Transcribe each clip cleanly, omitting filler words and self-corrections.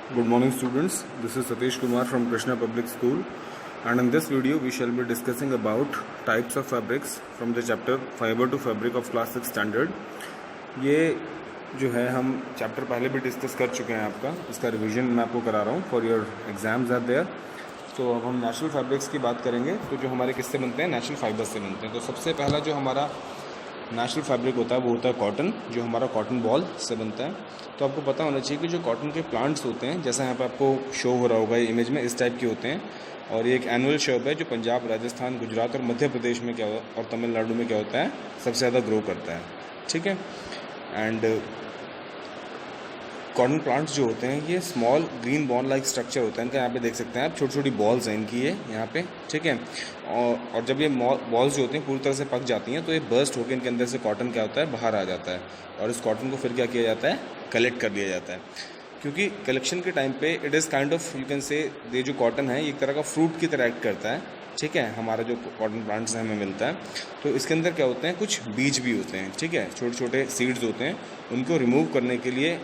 Good morning students, this is Satish Kumar from Krishna Public School, and in this video we shall be discussing about types of fabrics from the chapter Fiber to Fabric of Class 6 Standard। ये जो है हम chapter पहले भी discuss कर चुके हैं, आपका इसका रिवीजन मैं आपको करा रहा हूँ for your exams are there. तो अब हम नेचुरल फैब्रिक्स की बात करेंगे। तो जो हमारे किससे बनते हैं, नेचुरल फाइबर से बनते हैं। तो सबसे पहला जो हमारा नेचुरल फैब्रिक होता है वो होता है कॉटन, जो हमारा कॉटन बॉल से बनता है। तो आपको पता होना चाहिए कि जो कॉटन के प्लांट्स होते हैं, जैसा यहाँ पे आपको शो हो रहा होगा इमेज में, इस टाइप के होते हैं। और ये एक एनुअल शर्ब है जो पंजाब, राजस्थान, गुजरात और मध्य प्रदेश में क्या और तमिलनाडु में क्या होता है, सबसे ज़्यादा ग्रो करता है। ठीक है। एंड कॉटन प्लांट्स जो होते हैं ये small green ball like structure होता है इनका। यहाँ पे देख सकते हैं आप, छोटी छोटी बॉल्स हैं इनकी ये यहाँ पे। ठीक है। और जब ये बॉल्स जो होती हैं पूरी तरह से पक जाती हैं तो ये बर्स्ट होकर इनके अंदर से कॉटन क्या होता है, बाहर आ जाता है। और इस कॉटन को फिर क्या किया जाता है, कलेक्ट कर लिया जाता है। क्योंकि कलेक्शन के टाइम पे it is kind of, you can से, ये जो कॉटन है एक तरह का फ्रूट की तरह एक्ट करता है। ठीक है। हमारा जो कॉटन प्लांट्स हमें मिलता है तो इसके अंदर क्या होते हैं, कुछ बीज भी होते हैं। ठीक है। छोटे छोटे सीड्स होते हैं, उनको रिमूव करने के लिए,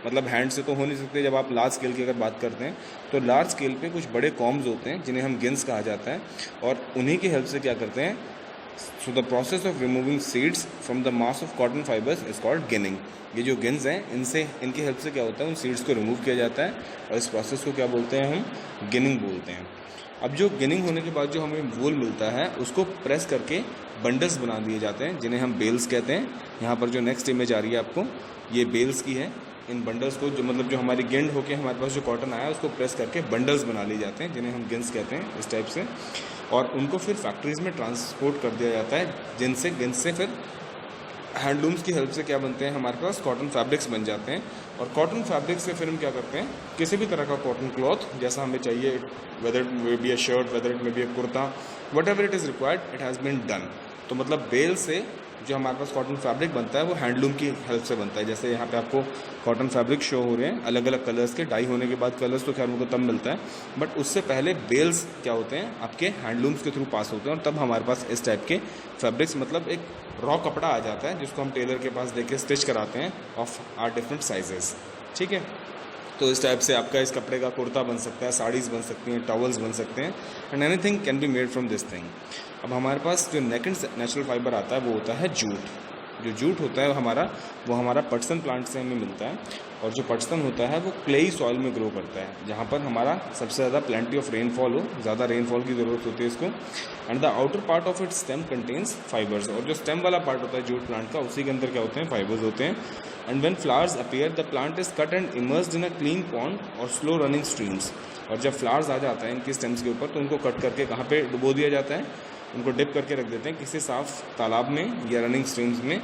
मतलब हैंड से तो हो नहीं सकते, जब आप लार्ज स्केल की अगर बात करते हैं तो लार्ज स्केल पे कुछ बड़े कॉम्स होते हैं जिन्हें हम गिन्स कहा जाता है, और उन्हीं की हेल्प से क्या करते हैं। So the process of removing seeds from the mass of cotton fibres is called ginning. ये जो गिन्स हैं इनसे, इनकी हेल्प से क्या होता है, उन सीड्स को रिमूव किया जाता है, और इस प्रोसेस को क्या बोलते हैं, हम गिनिंग बोलते हैं। अब जो गिनिंग होने के बाद जो हमें वूल मिलता है उसको प्रेस करके बंडल्स बना दिए जाते हैं जिन्हें हम बेल्स कहते हैं। यहाँ पर जो नेक्स्ट इमेज आ रही है आपको, ये बेल्स की है। इन बंडल्स को जो, मतलब जो हमारी गिंड होके हमारे पास जो कॉटन आया है उसको प्रेस करके बंडल्स बना लिए जाते हैं जिन्हें हम गिन्स कहते हैं, इस टाइप से। और उनको फिर फैक्ट्रीज़ में ट्रांसपोर्ट कर दिया जाता है, जिनसे गिन्स से फिर हैंडलूम्स की हेल्प से क्या बनते हैं, हमारे पास कॉटन फैब्रिक्स बन जाते हैं। और कॉटन फैब्रिक से फिर हम क्या करते हैं, किसी भी तरह का कॉटन क्लॉथ जैसा हमें चाहिए, whether it may be a shirt, whether it may be a kurta, whatever it is required, it has been done. तो मतलब बेल से जो हमारे पास कॉटन फैब्रिक बनता है वो हैंडलूम की हेल्प से बनता है। जैसे यहाँ पे आपको कॉटन फैब्रिक शो हो रहे हैं अलग अलग कलर्स के। डाई होने के बाद कलर्स तो खैर उनको तब मिलता है, बट उससे पहले बेल्स क्या होते हैं, आपके हैंडलूम्स के थ्रू पास होते हैं, और तब हमारे पास इस टाइप के फैब्रिक्स, मतलब एक रॉ कपड़ा आ जाता है जिसको हम टेलर के पास देके स्टिच कराते हैं ऑफ आर डिफरेंट साइजेस। ठीक है। तो इस टाइप से आपका इस कपड़े का कुर्ता बन सकता है, साड़ीज़ बन सकती हैं, टॉवल्स बन सकते हैं, and anything can be made from this thing. अब हमारे पास जो नेक्स्ट नेचुरल फाइबर आता है वो होता है जूट। जो जूट होता है वो हमारा पटसन प्लांट से हमें मिलता है। और जो पटसन होता है वो क्लेई सॉइल में ग्रो करता है, जहाँ पर हमारा सबसे ज़्यादा प्लेंटी ऑफ रेनफॉल हो, ज़्यादा रेनफॉल की ज़रूरत होती है इसको। And the outer part of it stem contains fibres. और जो स्टेम वाला पार्ट होता है जूट प्लांट का, उसी के अंदर क्या होते हैं, फाइबर्स होते हैं। And when flowers appear the plant is cut and immersed in a clean pond और स्लो रनिंग स्ट्रीम्स। और जब फ्लावर्स आ जाता है इनकी स्टेम्स के ऊपर तो उनको कट करके कहाँ पे डुबो दिया जाता है, उनको डिप करके रख देते हैं किसी साफ तालाब में या रनिंग स्ट्रीम्स में।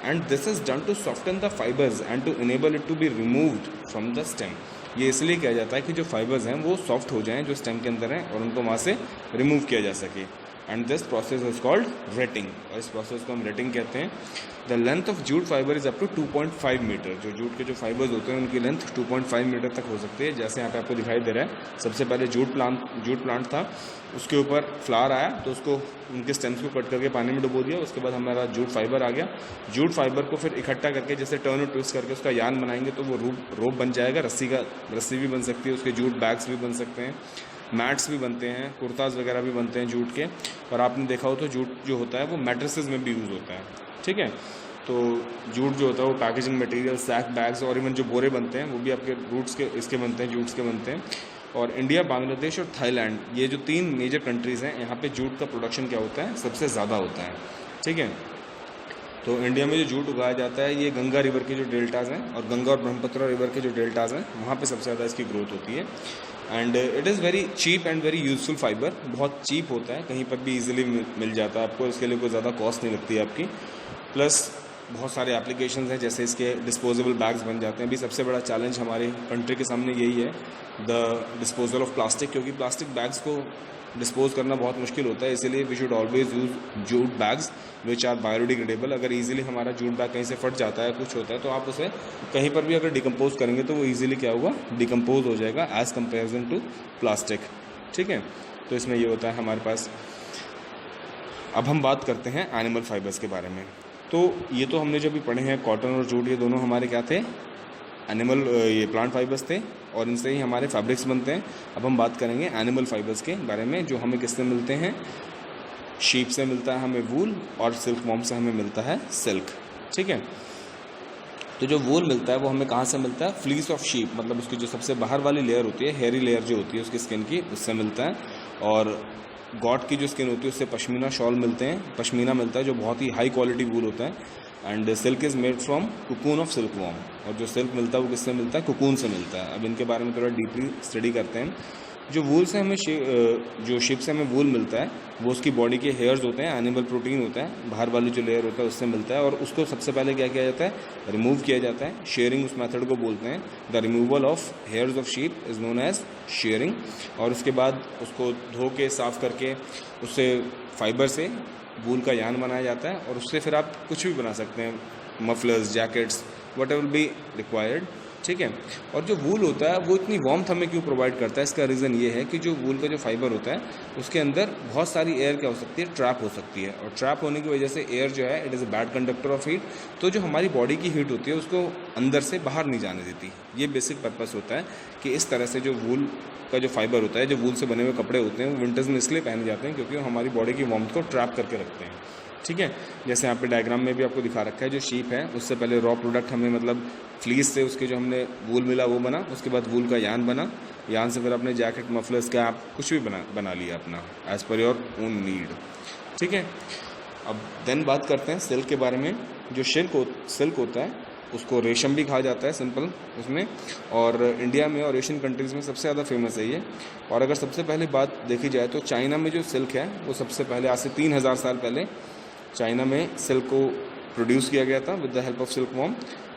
And this is done to soften the fibres and to enable it to be removed from the stem. ये इसलिए किया जाता है कि जो फाइबर्स हैं वो सॉफ्ट हो जाएं जो स्टेम के अंदर हैं, और उनको वहाँ से रिमूव किया जा सके। And this process is called retting, और इस प्रोसेस को हम रेटिंग कहते हैं। The length of jute fibre is up to 2.5 metre. जो जूट के जो फाइबर्स होते हैं उनकी लेंथ 2.5 मीटर तक हो सकती है। जैसे यहाँ पे आपको दिखाई दे रहा है, सबसे पहले जूट प्लांट था, उसके ऊपर फ्लावर आया तो उसको, उनके स्टेम्स को कट करके पानी में डुबो दिया, उसके बाद हमारा जूट फाइबर आ गया। जूट फाइबर को फिर इकट्ठा करके जैसे टर्न और ट्विस्ट करके उसका यान बनाएंगे तो वो रोप बन जाएगा। रस्सी भी बन सकती है, उसके जूट बैग्स भी बन सकते हैं, मैट्स भी बनते हैं, कुर्ताज वगैरह भी बनते हैं जूट के। और आपने देखा हो तो जूट जो होता है वो मैट्रेसेस में भी यूज़ होता है। ठीक है। तो जूट जो होता है वो पैकेजिंग मटेरियल, सैक, बैग्स, और इवन जो बोरे बनते हैं वो भी आपके रूट्स के इसके बनते हैं, जूट्स के बनते हैं। और इंडिया, बांग्लादेश और थाईलैंड, ये जो 3 मेजर कंट्रीज़ हैं, यहाँ पे जूट का प्रोडक्शन क्या होता है, सबसे ज़्यादा होता है। ठीक है। तो इंडिया में जो जूट उगाया जाता है ये गंगा रिवर के जो डेल्टाज हैं और गंगा और ब्रह्मपुत्र रिवर के जो डेल्टाज हैं वहाँ पे सबसे ज़्यादा इसकी ग्रोथ होती है। And it is very cheap and very useful fibre. बहुत चीप होता है, कहीं पर भी इजीली मिल जाता है आपको, इसके लिए कोई ज़्यादा कॉस्ट नहीं लगती है आपकी। प्लस बहुत सारे एप्लीकेशंस हैं, जैसे इसके डिस्पोजेबल बैग्स बन जाते हैं। अभी सबसे बड़ा चैलेंज हमारी कंट्री के सामने यही है, द डिस्पोजल ऑफ प्लास्टिक, क्योंकि प्लास्टिक बैग्स को डिस्पोज करना बहुत मुश्किल होता है। इसीलिए we should always use jute bags which are biodegradable. अगर इजीली हमारा जूट बैग कहीं से फट जाता है, कुछ होता है, तो आप उसे कहीं पर भी अगर डिकम्पोज करेंगे तो वो इजीली क्या होगा, डिकम्पोज हो जाएगा एज कंपेरिजन टू प्लास्टिक। ठीक है। तो इसमें ये होता है हमारे पास। अब हम बात करते हैं एनिमल फाइबर्स के बारे में। तो ये तो हमने जो भी पढ़े हैं, कॉटन और जूट, ये दोनों हमारे क्या थे, एनिमल ये प्लांट फाइबर्स थे और इनसे ही हमारे फैब्रिक्स बनते हैं। अब हम बात करेंगे एनिमल फाइबर्स के बारे में, जो हमें किससे मिलते हैं। शीप से मिलता है हमें वूल और सिल्क वॉर्म से हमें मिलता है सिल्क। ठीक है, तो जो वूल मिलता है वो हमें कहाँ से मिलता है, फ्लीस ऑफ शीप, मतलब उसकी जो सबसे बाहर वाली लेयर होती है, हेयरी लेयर जो होती है उसकी स्किन की, उससे मिलता है। और गॉट की जो स्किन होती है उससे पश्मीना शॉल मिलते हैं, पश्मीना मिलता है जो बहुत ही हाई क्वालिटी वूल होता है। And silk is made from cocoon of silk worm, और जो सिल्क मिलता है वो किससे मिलता है, कुकून से मिलता है। अब इनके बारे में थोड़ा डीपली स्टडी करते हैं। जो वूल से हमें जो शिप से हमें वूल मिलता है वो उसकी बॉडी के हेयर्स होते हैं, एनिमल प्रोटीन होता है, बाहर वाली जो लेयर होता है उससे मिलता है। और उसको सबसे पहले क्या किया जाता है, रिमूव किया जाता है। शेयरिंग उस मेथड को बोलते हैं। The removal of hairs of sheep is known as shearing. और उसके बाद उसको धो के साफ़ करके उससे फाइबर से वूल का यान बनाया जाता है, और उससे फिर आप कुछ भी बना सकते हैं, mufflers, jackets, what ever be required. ठीक है, और जो वूल होता है वो इतनी वार्मथ हमें क्यों प्रोवाइड करता है, इसका रीज़न ये है कि जो वूल का जो फाइबर होता है उसके अंदर बहुत सारी एयर क्या हो सकती है, ट्रैप हो सकती है। और ट्रैप होने की वजह से एयर जो है it is a bad conductor of heat, तो जो हमारी बॉडी की हीट होती है उसको अंदर से बाहर नहीं जाने देती। ये बेसिक पर्पस होता है कि इस तरह से जो वूल का जो फाइबर होता है, जो वूल से बने हुए कपड़े होते हैं वो विंटर्स में इसलिए पहने जाते हैं क्योंकि वो हमारी बॉडी की वार्मथ को ट्रैप करके रखते हैं। ठीक है, जैसे यहाँ पे डायग्राम में भी आपको दिखा रखा है, जो शीप है उससे पहले रॉ प्रोडक्ट हमें मतलब फ्लीस से उसके जो हमने वूल मिला वो बना, उसके बाद वूल का यान बना, यान से फिर अपने जैकेट, मफलर्स, क्या आप कुछ भी बना लिया अपना as per your own need. ठीक है, अब देन बात करते हैं सिल्क के बारे में। जो सिल्क होता है उसको रेशम भी कहा जाता है सिंपल उसमें, और इंडिया में और एशियन कंट्रीज़ में सबसे ज़्यादा फेमस है ये। और अगर सबसे पहले बात देखी जाए तो चाइना में जो सिल्क है वो सबसे पहले आज से 3000 साल पहले चाइना में सिल्क को प्रोड्यूस किया गया था with the help of silk worm.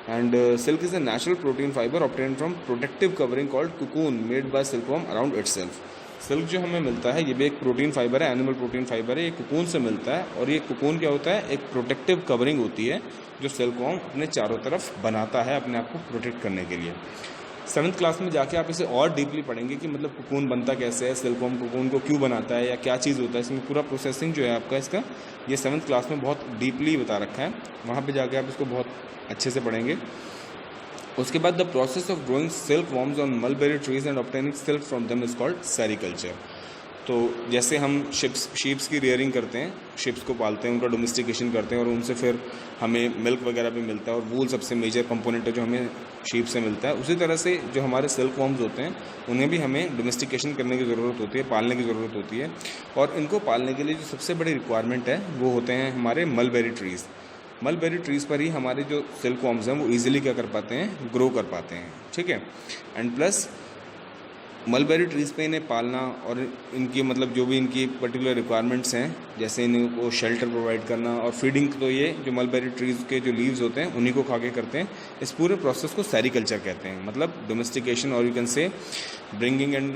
And silk is a natural protein fibre obtained from protective covering called cocoon made by silk worm around itself. Silk जो हमें मिलता है ये भी एक प्रोटीन फाइबर है, एनिमल प्रोटीन फाइबर है, ये कुकून से मिलता है। और ये कुकून क्या होता है, एक प्रोटेक्टिव कवरिंग होती है जो सिल्क वॉर्म अपने चारों तरफ बनाता है अपने आप को प्रोटेक्ट करने के लिए। 7th क्लास में जाके आप इसे और डीपली पढ़ेंगे कि मतलब कुकून बनता कैसे है, सिल्क वॉर्म कुकून को क्यों बनाता है या क्या चीज़ होता है, इसमें पूरा प्रोसेसिंग जो है आपका इसका, ये 7th क्लास में बहुत डीपली बता रखा है। वहाँ पे जाके आप इसको बहुत अच्छे से पढ़ेंगे। उसके बाद the process of growing silk worms on mulberry trees and obtaining silk from them is called sericulture. तो जैसे हम शीप्स की रियरिंग करते हैं, शिप्स को पालते हैं, उनका डोमेस्टिकेशन करते हैं और उनसे फिर हमें मिल्क वगैरह भी मिलता है, और वूल सबसे मेजर कंपोनेंट है जो हमें शीप से मिलता है। उसी तरह से जो हमारे सिल्क वॉर्म्स होते हैं उन्हें भी हमें डोमेस्टिकेशन करने की ज़रूरत होती है, पालने की ज़रूरत होती है। और इनको पालने के लिए जो सबसे बड़ी रिक्वायरमेंट है वो होते हैं हमारे मलबेरी ट्रीज़। मलबेरी ट्रीज़ पर ही हमारे जो सिल्क वॉर्म्स हैं वो ईजिली क्या कर पाते हैं, ग्रो कर पाते हैं। ठीक है, एंड प्लस मलबेरी ट्रीज़ पे इन्हें पालना और इनकी मतलब जो भी इनकी पर्टिकुलर रिक्वायरमेंट्स हैं, जैसे इनको शेल्टर प्रोवाइड करना और फीडिंग, तो ये जो मलबेरी ट्रीज़ के जो लीव्स होते हैं उन्हीं को खा के करते हैं। इस पूरे प्रोसेस को सेरीकल्चर कहते हैं, मतलब डोमेस्टिकेशन और you can say bringing and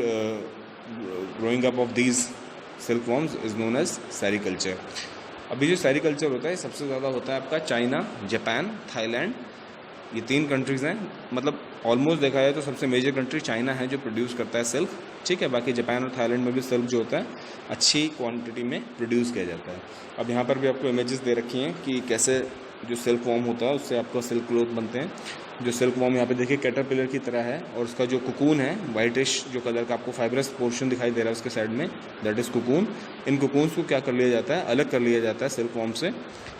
growing up of these silk worms is known as sericulture. अभी जो सेरीकल्चर होता है सबसे ज़्यादा होता है आपका चाइना, जापान, थाईलैंड, ये 3 कंट्रीज़ हैं। मतलब ऑलमोस्ट देखा जाए तो सबसे मेजर कंट्री चाइना है जो प्रोड्यूस करता है सिल्क। ठीक है, बाकी जापान और थाईलैंड में भी सिल्क जो होता है अच्छी क्वांटिटी में प्रोड्यूस किया जाता है। अब यहाँ पर भी आपको इमेजेस दे रखी हैं कि कैसे जो सिल्क वॉर्म होता है उससे आपको सिल्क क्लोथ बनते हैं। जो सिल्क वॉर्म यहाँ पे देखिए कैटरपिलर की तरह है, और उसका जो कुकून है वाइटिश जो कलर का आपको फाइब्रस पोर्शन दिखाई दे रहा है उसके साइड में, दैट इज़ कुकून। इन कुकून्स को क्या कर लिया जाता है, अलग कर लिया जाता है सिल्क वॉर्म से।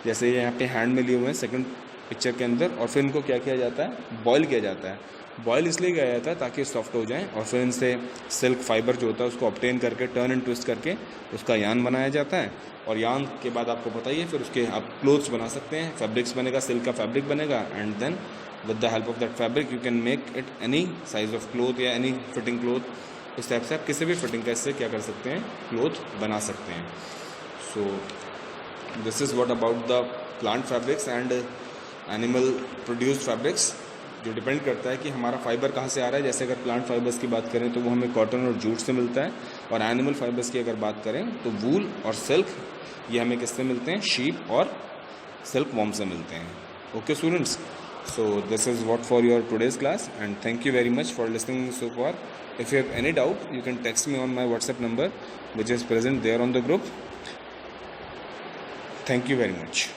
जैसे ये यहाँ पे हैंड में लिए हुए हैं सेकंड पिक्चर के अंदर, और फिर इनको क्या किया जाता है, बॉयल किया जाता है। बॉयल इसलिए किया जाता है ताकि सॉफ्ट हो जाएं, और फिर इनसे सिल्क फाइबर जो होता है उसको ऑब्टेन करके टर्न एंड ट्विस्ट करके उसका यान बनाया जाता है। और यान के बाद आपको पता ही है फिर उसके आप क्लोथ्स बना सकते हैं, फैब्रिक्स बनेगा, सिल्क का फैब्रिक बनेगा, and then with the help of that fabric you can make it any size of cloth या एनी फिटिंग क्लोथ। इस टाइप से आप किसी भी फिटिंग का इससे क्या कर सकते हैं, क्लोथ बना सकते हैं। So this is what about the plant fabrics and animal produced fabrics, जो डिपेंड करता है कि हमारा फाइबर कहाँ से आ रहा है। जैसे अगर प्लांट फाइबर्स की बात करें तो वो हमें कॉटन और जूट से मिलता है, और एनिमल फाइबर्स की अगर बात करें तो वूल और सिल्क ये हमें किससे मिलते हैं, शीप और सिल्क वॉर्म से मिलते हैं। Okay students, so this is what for your today's class, and thank you very much for listening so far. If you have any doubt you can text me on my WhatsApp number which is present there on the group. Thank you very much.